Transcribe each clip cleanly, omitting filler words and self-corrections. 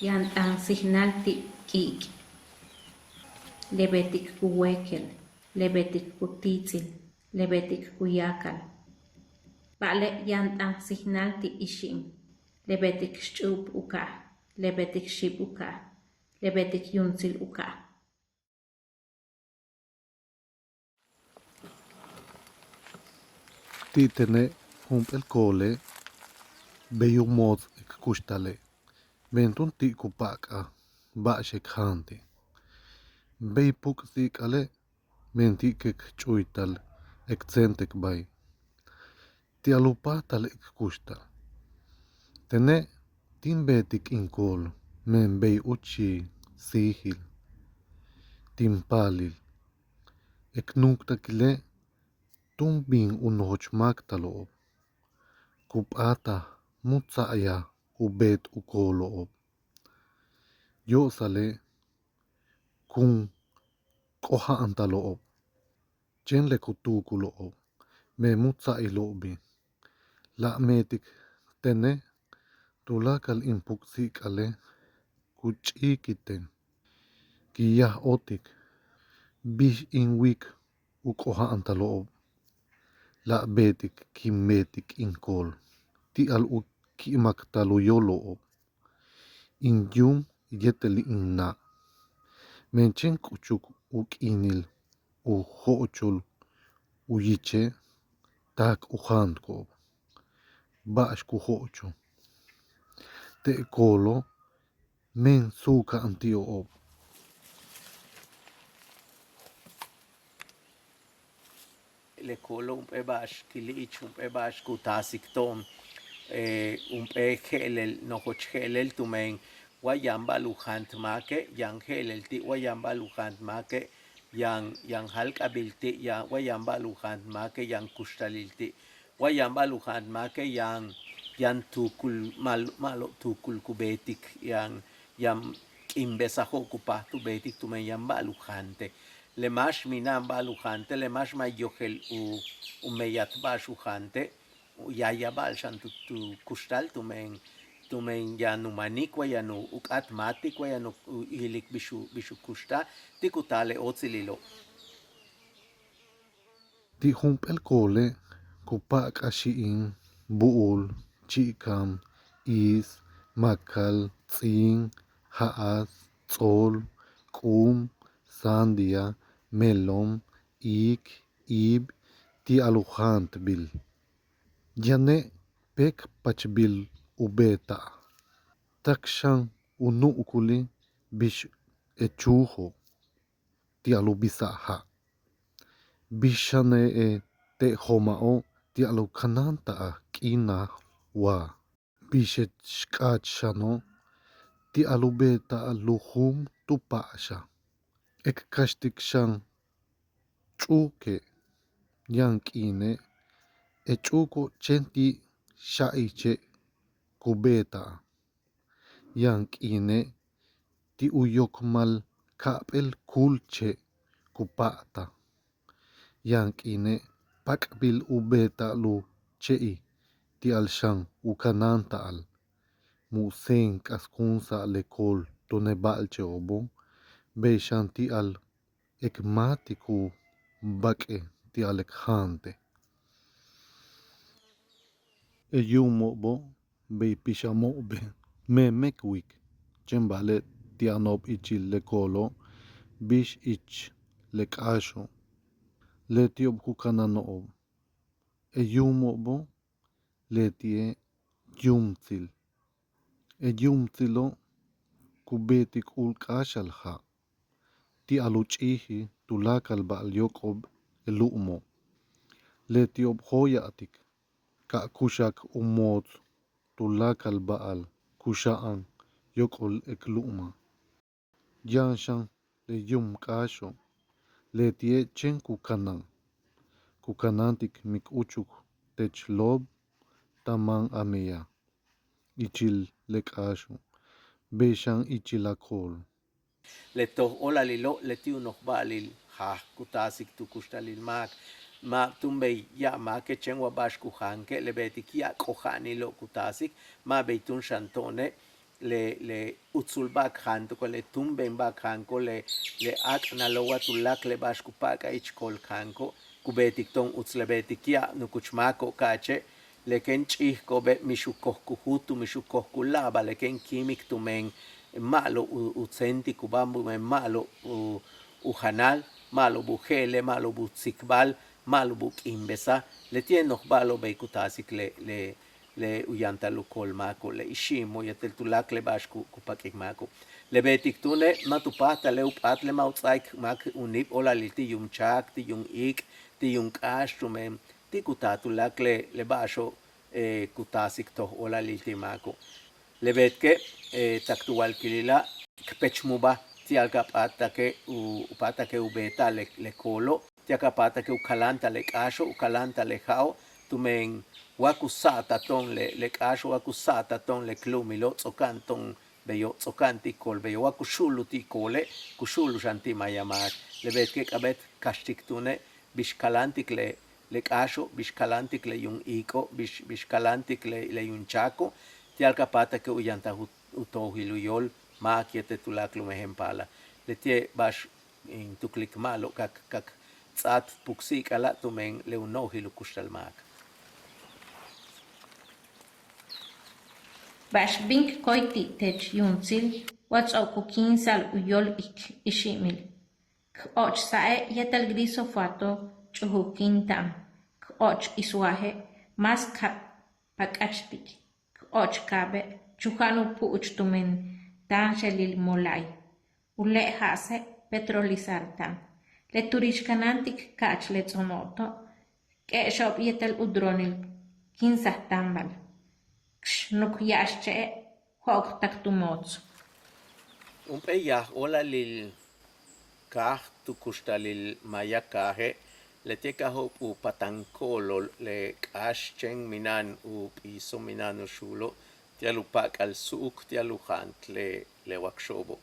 yan tan signalti kik, lebetik kuwekel, lebetik kutitzin, lebetik kuyakal. Bale yan tan signalti ishim, lebetik xchup uka, lebetik ship uka, lebetik yunzil uka. Titene el cole beyumot kustale bentun ti kupaka ba shekhanti beypuk sikale menti kek chuital ekcentek bay ti alupa tal kusta tene timbetik inkol men bey uchi sihil timpalil eknuktakile tumbin unochmak talo kupata mutsaya ubet ukolo yo sale kun koha antalo chen le kutukulo me mutsa ilobi la metik tene tulakal impuksi kale kuchikiten kiyah otik bish inwik ukoha antalo la betik kimetik inkol ti al ukimak talo yolo inyum yeteli inna menchen kuchuk ukinil uhochul uyiche tak uhandko bash kuhocho te kolo men suka antio le kolo umpe bash kilich umpe bash kutasik tom umpe helel nohoch helel tumen wayamba lujant make yan helel ti wayamba lujant make yan halkabilti yan wayamba lujant make yan kushtalilti wayamba lujant make yan tukul malo tukul kubetik yan kimbesajo kupah tu betik tumen yan balujante lemash minan balujante lemash mayojel u meyat bashujante yaya balshan tu kustal tumen yanu manik yanu ukat matik yanu ilik bishu kusta tikutale otzililo ti el cole kupak ashiin buul chikam is makal tzin haas tzol kum sandia melom ik ib ti alujant bil yane pek pachbil ubeta takshan unu ukuli bish echujo ti alubisaha bishane te homao ti alukananta kina wa bishet shkachano ti alubeta luhum tupasha ek kashtik shan chuke yankine echuko chenti shaiche kubeta yankine ti uyokmal kapel kulche kupata yankine pakbil ubeta lu chei ti alshan ukananta al musen kaskunsa lekol tonebalche obo beishan ti al ekmatiku bake ti alekhante eyumobo bei pishamobe memekwik chembale ti anob ichil lekolo bish ich lekasho letiob kukananob eyumobo letie yumtzil eyumtzilo kubetik ulkashalha ti aluchihi tulakal bal yokob elumo letiob hoyatik ka kushak umot tulakal baal kushaan yokol ekluma yanshan le yum kasho letie chen kukanantik mikuchuk techlob taman ameya ichil lekasho beishan ichilakol letoh olalilo letiu noh balil ha kutasik tu kustalil mak ma tumbei ya ma ke chenwa bash kuhanke lebetik ya kohani lo kutasik ma beitun shantone le utzul bakhan to le tumben bakhan ko le ak na lowa tulak le bashkupaka ichkol kanko kubetik ton utzlebetik ya no kuchmako kache leken chihko be mishukoh kuhutu mishukoh kulaba leken kimik tumen malo utsenti kubambu men malo uhanal malo bujele malo butsikbal malo bukimbesa le tieno balo be kutasik le uyanta lukol mako le ishimo yetel tulak le bashku kupakik mako le betik tune matupata le upat le mautsaik mak unip ola liti yung chak ti yung ik ti yung kastumen ti kutatulak le basho kutasik to ola liti mako le betke taktual kilila kpechmuba ti alkapata ke upata ke ubeta le kolo ti akapata ke ukalanta le kasho ukalanta le hao tumen wakusata ton le kasho wakusata ton le klumilo tsokanton beyo tsokanti kol beyo wakushulu ti kole kushulu shanti mayamak le betke kabet kashtiktune bishkalantik le kasho bishkalantik le yung iko bishkalantik le yung chako ti alkapata ke uyanta utohiluyol ma kiete tulak lumehempala le tie bash in tuklik malo kak tsat puksik ala tumen le unohilu kustalmak bash bink koiti tech yunzil wats oku kinsal uyol ik ishimil och sae yetal griso fato chuhukintam och iswahe mas ka pakachtik och kabe chuhanu puch tumen tanchelil molay ule hase petrolizartam le turishkanantik kach le tsonoto ke shop yetal udronil kinsahtamal nuk yasche hok taktumots ya ola lil kah tu kustalil maya kahe le teka ho u patankolo le kaschen minan u piso minan shulo tialupak al suk tialuhant le wakshobo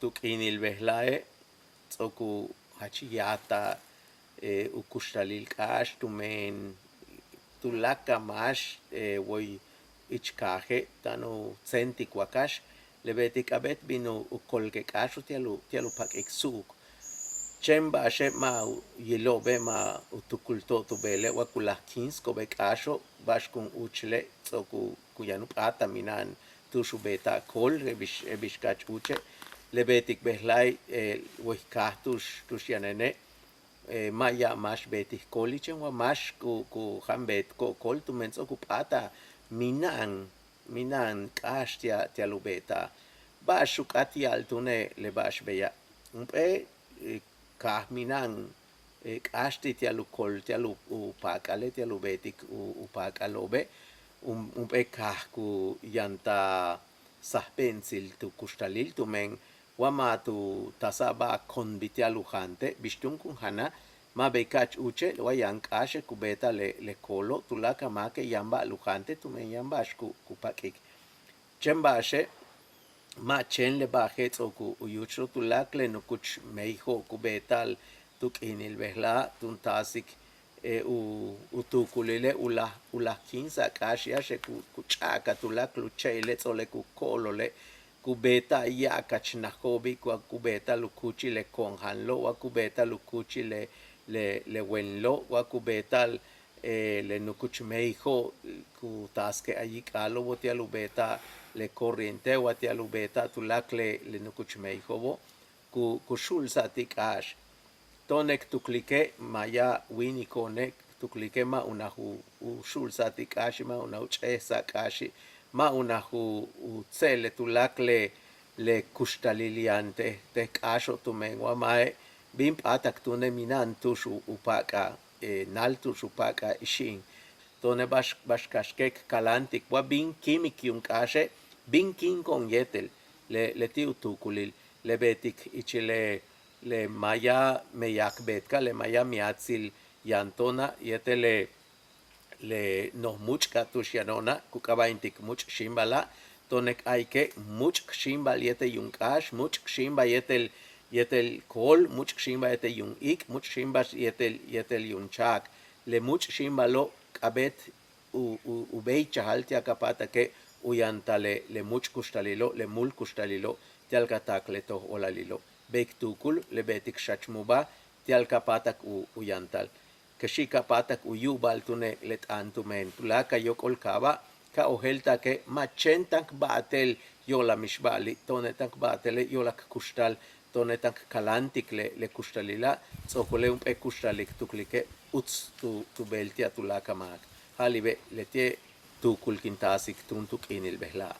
tuk inil behlae tsoku hachiyata u kustalil kash tumen tulaka mash woy ichkaje tano centik wakash le betik abet bino ukolke kashu tialu pak eksuk chemba she ma yelobe ma utukulto to bele wakula kins ko be kasho bashkun uchle tsoku kuyanu pata minan tushu beta kol rebish kach uche le betik behlai wihkahtush yanene ma ya mash betik kolichen wa mash ku hambet ko kol tumen tsoku pata minan kash tialubeta bashuk atial tune le bash beya umpe kah minan kashti tialu kol tialu upakale tialu betik upakalobe umpe kah ku yanta sahpensil tu kustalil tumen wama tu tasaba konbitialu hante bishtun kun hana ma bekach uche wayan kashe kubeta le kolo tulaka make yamba lujante tumen yamba shku kupakik chembashe ma chen le baje tsoku uyucho tulakle no kuch meijo kubetal tuk inil behla tuntasik utukulile ula kinsa kashia she kuchaka tulak luchele tsole ku kolole kubeta ya kachnakobi kwa kubeta lukuchi le konhanlo wa kubeta lukuchi le wenlo wa kubeta le nukuch meijo kutaske allí kalo botia lubeta le corriente wa tia lubeta tulak le nukuch meijo bo ku shulsa tikash tonek tuklike maya wini konek tuklike ma unahu shulsa tikash ma una uchesa kashi ma unahu tsele tulak le kustaliliante te kasho tumen wa mae bim atak tune minan tushu upaka naltu upaka ishin tone bashkashkek kalantik wa bin kimik yung kashe bin kin kon yetel le tiu tukulil le betik ichile le maya meyak betka le maya miatzil yantona yetele le no much katushianona kukabaintik much shimbala tonek aike much shimbal yete yung kash much shimba yetel kol much shimba yete yung ik much shimba yetel yung chak le much shimba lo kabet ubei chahaltia kapata ke uyanta le much kustalilo, le mul kustalilo, tialkatak le toh olalilo. Bek tukul le betik shachmuba, tialkapatak uyantal. Kashikapatak uyubal tune let antumen, tulaka yok olkaba, ka ohelta ke machentank batel yola mishbali, tonetank batele yola kustal, tonetank kalantik le kustalila, tsokole umpe kustalik tuklike, uts tu beltia tulaka maak. Halibe letie tukul kintasik tuntuk inil behla.